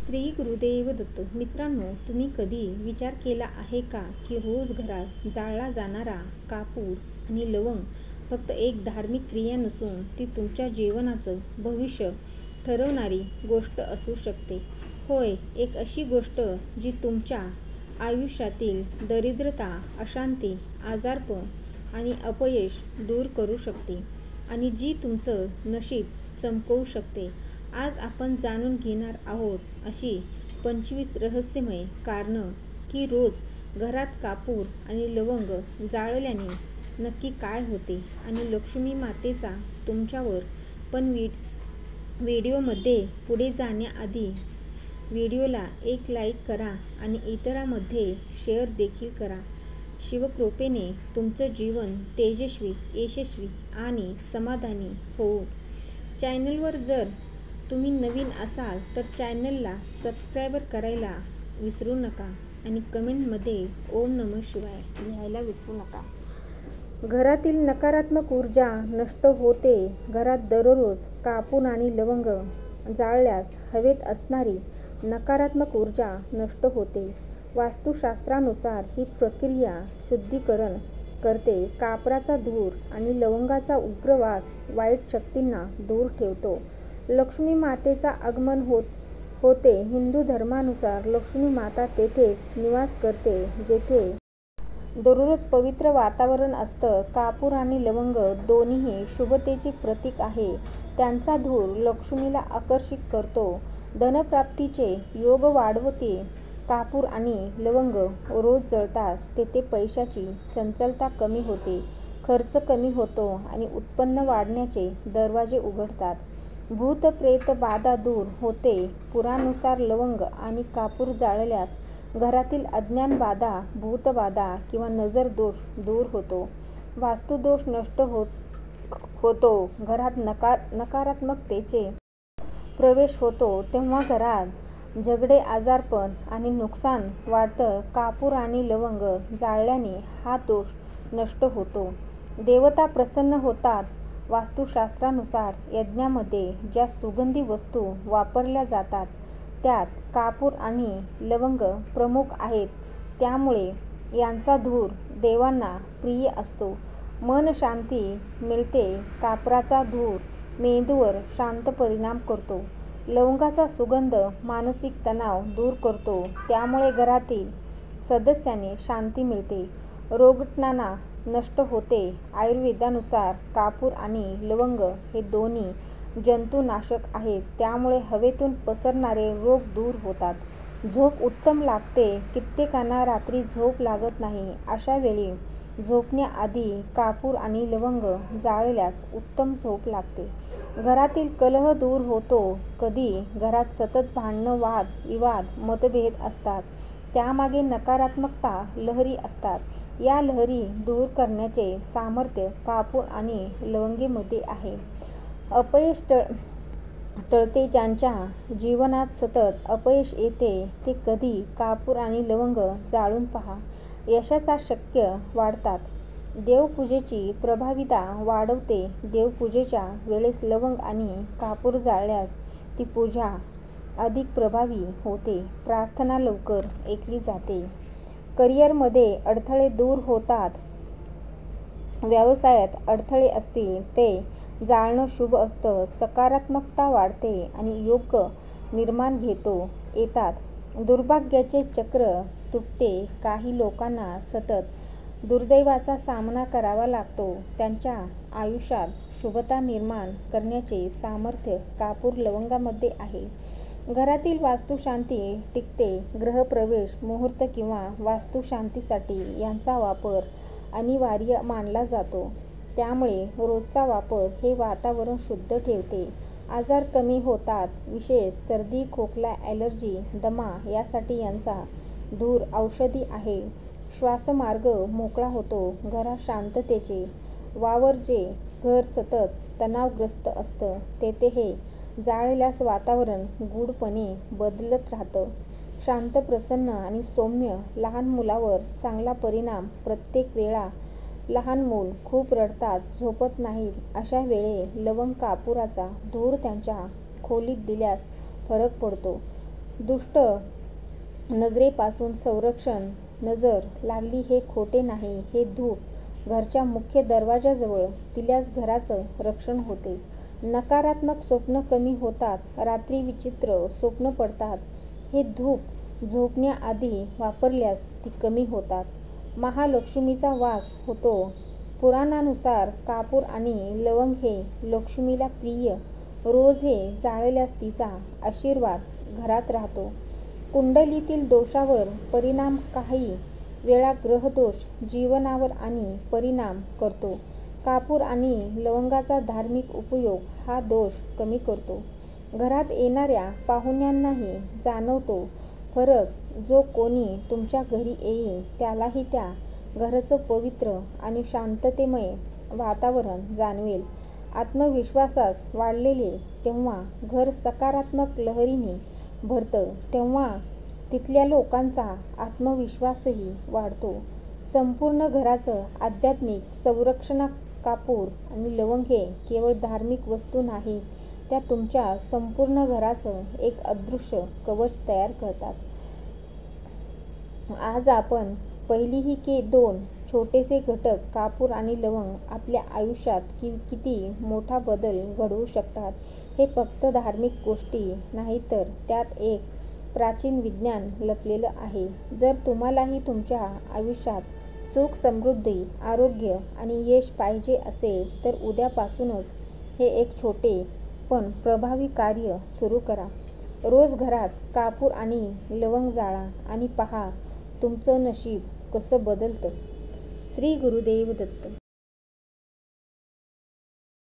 श्री गुरुदेव दत्त. मित्रांनो, तुम्ही कधी विचार केला आहे का की रोज घरात जाळला जाणारा कापूर आणि लवंग फक्त एक धार्मिक क्रिया नसून ती तुमच्या जीवनाचं भविष्य ठरवणारी गोष्ट असू शकते. होय, एक अशी गोष्ट जी तुमच्या आयुष्यातील दरिद्रता, अशांती, आजारपण आणि अपयश दूर करू शकते आणि जी तुमचं नशीब चमकवू शकते. आज आपण जाणून घेणार आहोत अशी 25 रहस्यमय कारणं की रोज घरात कापूर आणि लवंग जाळल्याने नक्की काय होते आणि लक्ष्मी मातेचा तुमच्यावर पण व्हिडिओमध्ये पुढे जाण्याआधी व्हिडिओला एक लाईक करा आणि इतरांमध्ये शेअर देखील करा. शिवकृपेने तुमचं जीवन तेजस्वी, यशस्वी आणि समाधानी होऊ. चॅनलवर जर तुम्ही नवीन असाल तर चॅनलला सबस्क्राईब करायला विसरू नका आणि कमेंटमध्ये ओम नमः शिवाय लिहायला विसरू नका. घरातील नकारात्मक ऊर्जा नष्ट होते. घरात दररोज कापूर आणि लवंग जाळल्यास हवेत असणारी नकारात्मक ऊर्जा नष्ट होते. वास्तुशास्त्रानुसार ही प्रक्रिया शुद्धीकरण करते. कापराचा धूर आणि लवंगाचा उग्र वास वाईट शक्तींना दूर ठेवतो. लक्ष्मी मातेचा आगमन होते. हिंदू धर्मानुसार लक्ष्मी माता तेथेच निवास करते जेथे दररोज पवित्र वातावरण असतं. कापूर आणि लवंग दोन्हीही शुभतेचे प्रतीक आहे. त्यांचा धूर लक्ष्मीला आकर्षित करतो, धनप्राप्तीचे योग वाढवते. कापूर आणि लवंग रोज जळतात तेथे पैशाची चंचलता कमी होते, खर्च कमी होतो आणि उत्पन्न वाढण्याचे दरवाजे उघडतात. भूत प्रेत बाधा दूर होते. पुराणानुसार लवंग आणि कापूर जाळल्यास घरातील अज्ञान बाधा, भूतबाधा किंवा नजर दोष दूर होतो. वास्तुदोष नष्ट होतो. घरात नकारात्मकतेचे प्रवेश होतो तेव्हा घरात झगडे, आजारपण आणि नुकसान वाढतं. कापूर आणि लवंग जाळल्याने हा दोष नष्ट होतो. देवता प्रसन्न होतात. वास्तुशास्त्रानुसार यज्ञामध्ये ज्या सुगंधी वस्तू वापरल्या जातात त्यात कापूर आणि लवंग प्रमुख आहेत. त्यामुळे यांचा धूर देवांना प्रिय असतो. मन शांती मिळते. कापराचा धूर मेंदूवर शांत परिणाम करतो. लवंगाचा सुगंध मानसिक तणाव दूर करतो. त्यामुळे घरातील सदस्यांना शांती मिळते. रोगटणा नष्ट होते. आयुर्वेदानुसार कापूर आणि लवंग हे दोन्ही जंतुनाशक आहेत. त्यामुळे हवेतून पसरणारे रोग दूर होतात. झोप उत्तम लागते. कित्येकांना रात्री झोप लागत नाही. अशा वेळी झोपण्याआधी कापूर आणि लवंग जाळल्यास उत्तम झोप लागते. घरातील कलह दूर होतो. कधी घरात सतत भांडणं, वाद विवाद, मतभेद असतात. त्यामागे नकारात्मकता लहरी असतात. या लहरी दूर करण्याचे सामर्थ्य कापूर आणि लवंगीमध्ये आहे. अपयश टळते. ज्यांच्या जीवनात सतत अपयश येते ते कधी कापूर आणि लवंग जाळून पहा. यशाच्या शक्य वाढतात. देवपूजेची प्रभावीता वाढवते. देवपूजेच्या वेळेस लवंग आणि कापूर जाळल्यास ती पूजा अधिक प्रभावी होते. प्रार्थना लवकर ऐकली जाते. करिअरमध्ये अडथळे दूर होतात. व्यवसायात अडथळे असतील ते जाळणं शुभ असतं. सकारात्मकता वाढते आणि योग निर्माण येतात. दुर्भाग्याचे चक्र तुटते. काही लोकांना सतत दुर्दैवाचा सामना करावा लागतो. त्यांच्या आयुष्यात शुभता निर्माण करण्याचे सामर्थ्य कापूर लवंगामध्ये आहे. घरातील वास्तुशांती टिकते. गृहप्रवेश, मुहूर्त किंवा वास्तुशांतीसाठी यांचा वापर अनिवार्य मानला जातो. त्यामुळे रोजचा वापर हे वातावरण शुद्ध ठेवते. आजार कमी होतात. विशेष सर्दी, खोकला, ॲलर्जी, दमा यासाठी यांचा धूर औषधी आहे. श्वासमार्ग मोकळा होतो. घरात शांततेचे वावर जे घर सतत तणावग्रस्त असतं तेथे हे जाळल्यास वातावरण गूढपणे बदलत राहतं. शांत, प्रसन्न आणि सौम्य. लहान मुलावर चांगला परिणाम. प्रत्येक वेळा लहान मूल खूप रडतात, झोपत नाहीत, अशा वेळी लवंग कापुराचा धूर त्यांच्या खोलीत दिल्यास फरक पडतो. दुष्ट नजरेपासून संरक्षण. नजर लागली हे खोटे नाही. हे धूप घरच्या मुख्य दरवाजाजवळ दिल्यास घराचं रक्षण होते. नकारात्मक स्वप्न कमी होतात. रात्री विचित्र स्वप्न पडतात. हे धूप झोपण्याआधी वापरल्यास ती कमी होतात. महालक्ष्मीचा वास होतो. पुराणानुसार कापूर आणि लवंग हे लक्ष्मीला प्रिय. रोज हे जाळल्यास तिचा आशीर्वाद घरात राहतो. कुंडलीतील दोषावर परिणाम. काही वेळा ग्रहदोष जीवनावर आणि परिणाम करतो. कापूर आणि लवंगाचा धार्मिक उपयोग हा दोष कमी करतो. घरात येणाऱ्या पाहुण्यांनाही जाणवतो फरक. जो कोणी तुमच्या घरी येईल त्यालाही त्या घराचं पवित्र आणि शांततेमय वातावरण जाणवेल. आत्मविश्वासास वाढलेले तेव्हा घर सकारात्मक लहरींनी भरतं. तेव्हा तिथल्या लोकांचा आत्मविश्वासही वाढतो. संपूर्ण घराचं आध्यात्मिक संरक्षण. कापूर आणि लवंग हे केवळ धार्मिक वस्तू नाहीत, त्या तुमच्या संपूर्ण घराचं एक अदृश्य कवच तयार करतात. आज आपण पहिली ही 2 छोटेसे घटक कापूर आणि लवंग आपल्या आयुष्यात किती मोठा बदल घडवू शकतात हे फक्त धार्मिक गोष्टी नाहीत, तर त्यात एक प्राचीन विज्ञान लपलेलं आहे. जर तुम्हालाही तुमच्या आयुष्यात सुख, समृद्धी, आरोग्य आणि यश पाहिजे असेल तर उद्यापासूनच हे एक छोटे पण प्रभावी कार्य सुरू करा. रोज घरात कापूर आणि लवंग जाळा आणि पहा तुमचं नशीब कसं बदलतं. श्री गुरुदेव दत्त.